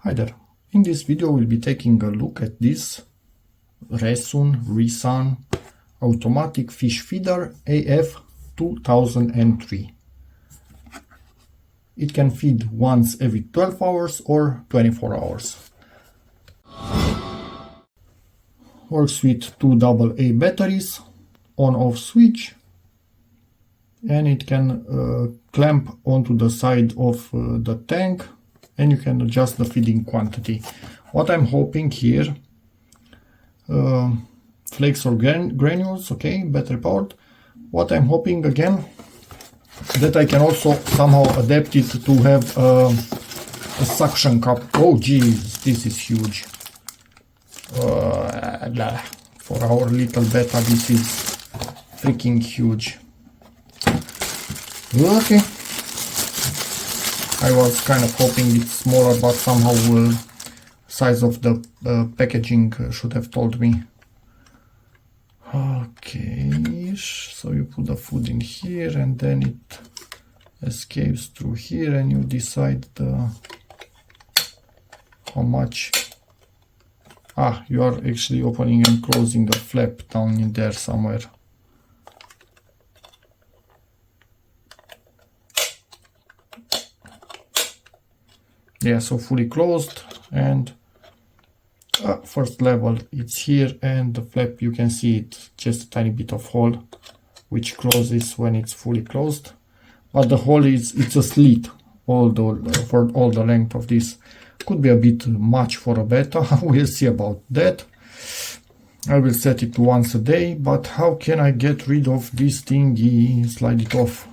Hi there. In this video we'll be taking a look at this RESUN automatic fish feeder AF2003. It can feed once every 12 hours or 24 hours. Works with two AA batteries, on-off switch, and it can clamp onto the side of the tank, and you can adjust the feeding quantity. What I'm hoping here, flakes or granules, okay, battery powered. What I'm hoping again, that I can also somehow adapt it to have a suction cup. Oh geez, this is huge. For our little beta, this is freaking huge. Okay. I was kind of hoping it's smaller, but somehow size of the packaging should have told me. Okay, so you put the food in here and then it escapes through here and you decide how much. You are actually opening and closing the flap down in there somewhere. Yeah, so fully closed, and first level it's here, and the flap, you can see it just a tiny bit of hole which closes when it's fully closed, but the hole it's a slit for all the length of this. Could be a bit much for a beta. We'll see about that. I will set it to once a day, but how can I get rid of this thingy? Slide it off.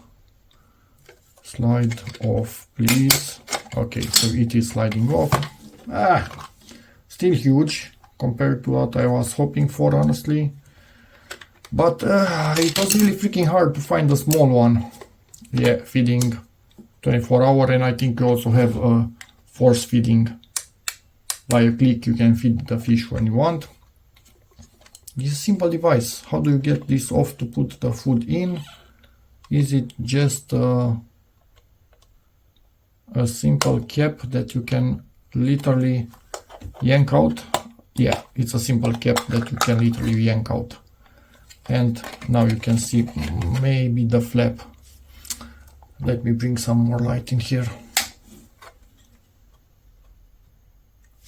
Slide off, please. Okay, so it is sliding off. Still huge compared to what I was hoping for, honestly. But it was really freaking hard to find a small one. Yeah, feeding 24-hour, and I think you also have a force feeding. By a click you can feed the fish when you want. This is a simple device. How do you get this off to put the food in? Is it just a simple cap that you can literally yank out? Yeah, it's a simple cap that you can literally yank out. And now you can see maybe the flap. Let me bring some more light in here.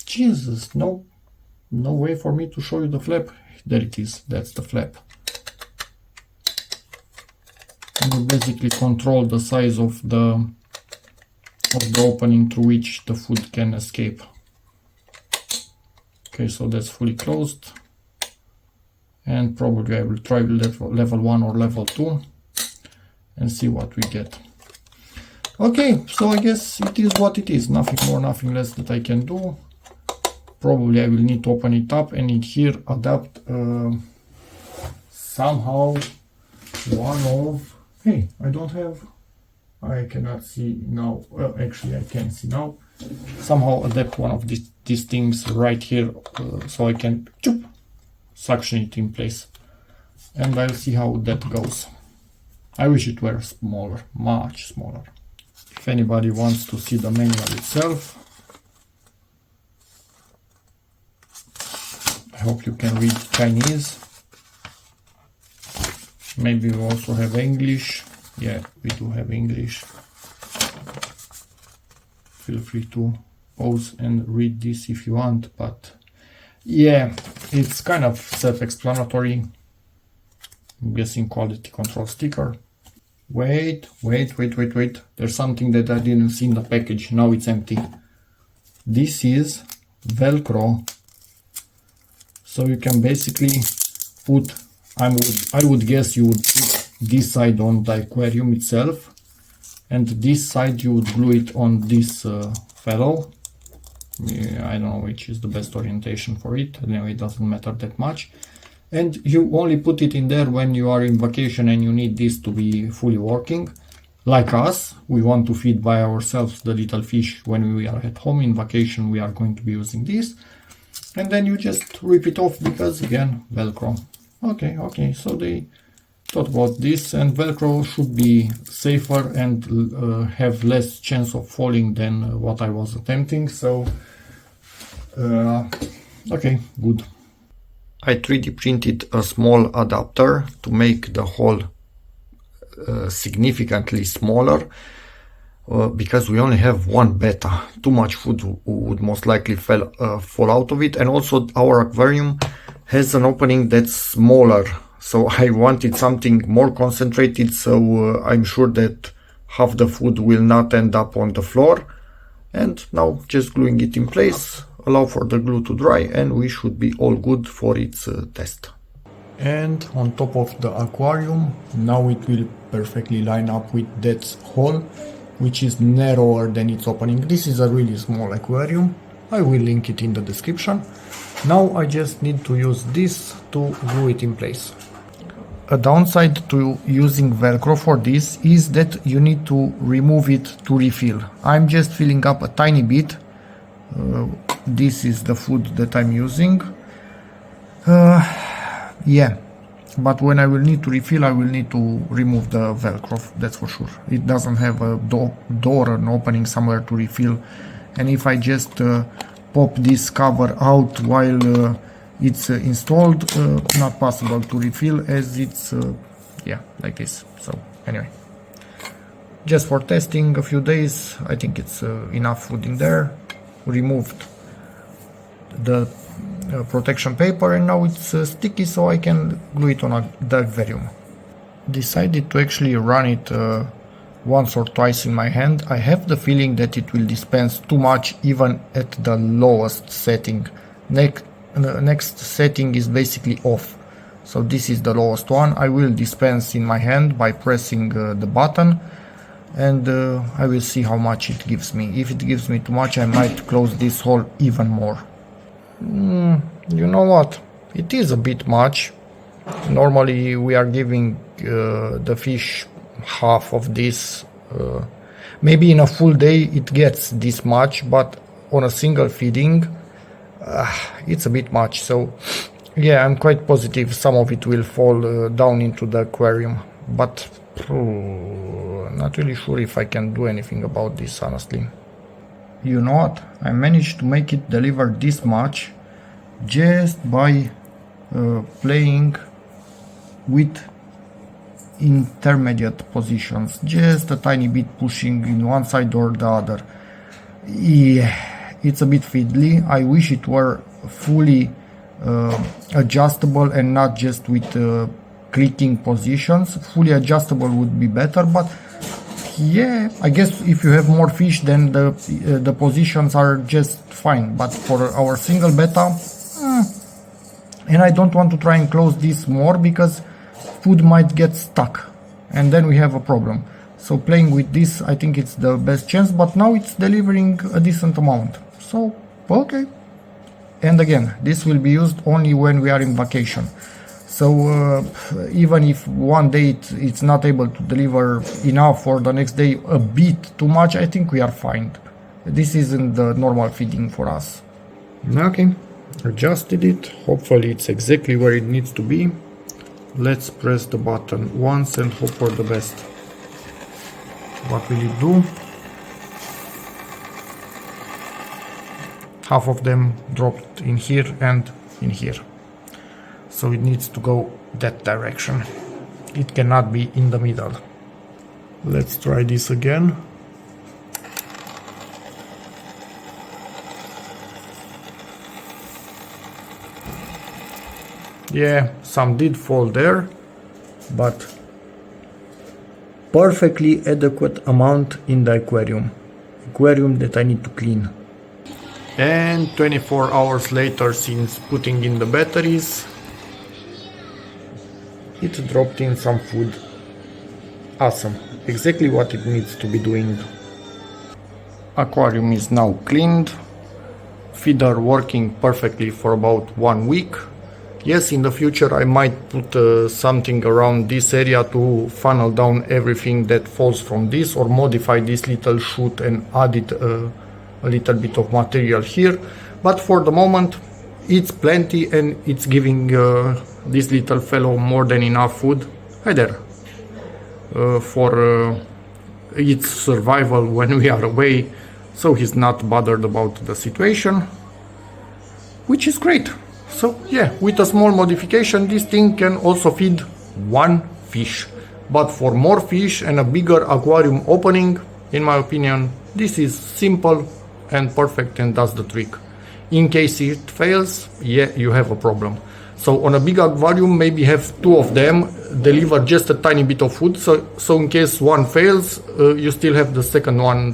Jesus, no way for me to show you the flap. There it is, that's the flap. And you basically control the size of the opening through which the food can escape. Okay, so that's fully closed, and probably I will try level 1 or level 2 and see what we get. Okay, so I guess it is what it is. Nothing more, nothing less that I can do. Probably I will need to open it up and in here adapt somehow one of... Hey, I cannot see now. Well, actually I can see now. Somehow adapt one of these things right here so I can suction it in place. And I'll see how that goes. I wish it were smaller, much smaller. If anybody wants to see the manual itself, I hope you can read Chinese. Maybe we also have English. Yeah, we do have English. Feel free to pause and read this if you want, but yeah, it's kind of self-explanatory. I'm guessing quality control sticker. Wait. There's something that I didn't see in the package. Now it's empty. This is Velcro. So you can basically put, I would guess you would put this side on the aquarium itself, and this side you would glue it on this fellow. Yeah, I don't know which is the best orientation for it. Anyway, it doesn't matter that much. And you only put it in there when you are in vacation and you need this to be fully working. Like us, we want to feed by ourselves the little fish when we are at home. In vacation we are going to be using this. And then you just rip it off because, again, Velcro. Okay, so they thought about this, and Velcro should be safer and have less chance of falling than what I was attempting. So Okay, good. I 3D printed a small adapter to make the hole significantly smaller because we only have one betta. Too much food would most likely fall out of it, and also our aquarium has an opening that's smaller, so I wanted something more concentrated, so I'm sure that half the food will not end up on the floor. And now just gluing it in place, allow for the glue to dry, and we should be all good for its test. And on top of the aquarium, now it will perfectly line up with that hole, which is narrower than its opening. This is a really small aquarium. I will link it in the description. Now I just need to use this to glue it in place. A downside to using Velcro for this is that you need to remove it to refill. I'm just filling up a tiny bit. This is the food that I'm using. Yeah, but when I will need to refill, I will need to remove the Velcro, that's for sure. It doesn't have a door, an opening somewhere to refill. And if I just pop this cover out while it's installed, not possible to refill, as it's yeah, like this. So anyway, just for testing a few days, I think it's enough food in there. Removed the protection paper, and now it's sticky, so I can glue it on the aquarium. Decided to actually run it once or twice in my hand. I have the feeling that it will dispense too much even at the lowest setting. Next setting is basically off, so this is the lowest one. I will dispense in my hand by pressing the button, and I will see how much it gives me. If it gives me too much, I might close this hole even more. You know what, it is a bit much. Normally we are giving the fish half of this. Maybe in a full day it gets this much, but on a single feeding it's a bit much. So yeah, I'm quite positive some of it will fall down into the aquarium, but not really sure if I can do anything about this, honestly. You know what, I managed to make it deliver this much just by playing with intermediate positions, just a tiny bit pushing in one side or the other. Yeah, it's a bit fiddly. I wish it were fully adjustable and not just with clicking positions. Fully adjustable would be better, but yeah, I guess if you have more fish, then the positions are just fine. But for our single betta, and I don't want to try and close this more because food might get stuck and then we have a problem. So playing with this, I think it's the best chance, but now it's delivering a decent amount, so okay. And again, this will be used only when we are in vacation. So even if one day it's not able to deliver enough, or the next day a bit too much, I think we are fine. This isn't the normal feeding for us. Okay, adjusted it. Hopefully it's exactly where it needs to be. Let's press the button once and hope for the best. What will it do? Half of them dropped in here and in here. So it needs to go that direction. It cannot be in the middle. Let's try this again. Yeah, some did fall there, but perfectly adequate amount in the aquarium that I need to clean. And 24 hours later, since putting in the batteries, it dropped in some food. Awesome, exactly what it needs to be doing. Aquarium is now cleaned, feeder working perfectly for about 1 week. Yes, in the future I might put something around this area to funnel down everything that falls from this, or modify this little chute and add it a little bit of material here. But for the moment it's plenty, and it's giving this little fellow more than enough food. Hi there. For its survival when we are away, so he's not bothered about the situation. which is great. So yeah, with a small modification, this thing can also feed one fish. But for more fish and a bigger aquarium opening, in my opinion, this is simple and perfect and does the trick. In case it fails, yeah, you have a problem. So on a big aquarium, maybe have two of them deliver just a tiny bit of food. So in case one fails, you still have the second one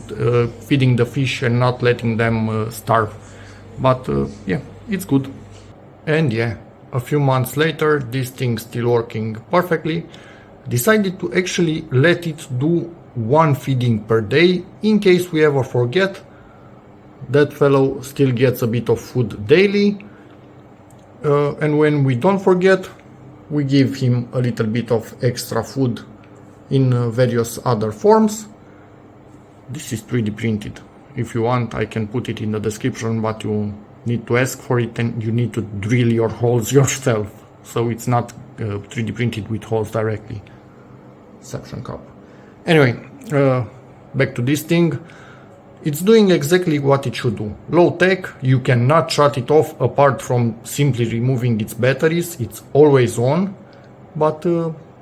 feeding the fish and not letting them starve. But yeah, it's good. And yeah, a few months later, this thing's still working perfectly. Decided to actually let it do one feeding per day in case we ever forget. That fellow still gets a bit of food daily. And when we don't forget, we give him a little bit of extra food in various other forms. This is 3D printed. If you want, I can put it in the description, but you need to ask for it and you need to drill your holes yourself. So it's not 3D printed with holes directly. Suction cup. Anyway, back to this thing. It's doing exactly what it should do. Low tech, you cannot shut it off apart from simply removing its batteries. It's always on. But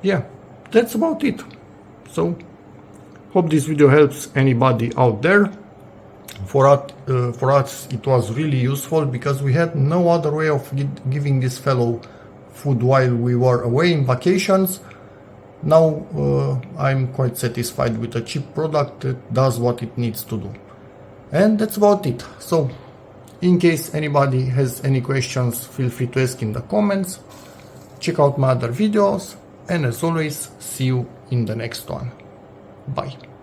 yeah, that's about it. So, hope this video helps anybody out there. For us, it was really useful because we had no other way of giving this fellow food while we were away in vacations. Now I'm quite satisfied with a cheap product that does what it needs to do. And that's about it. So, in case anybody has any questions, feel free to ask in the comments. Check out my other videos. And as always, see you in the next one. Bye.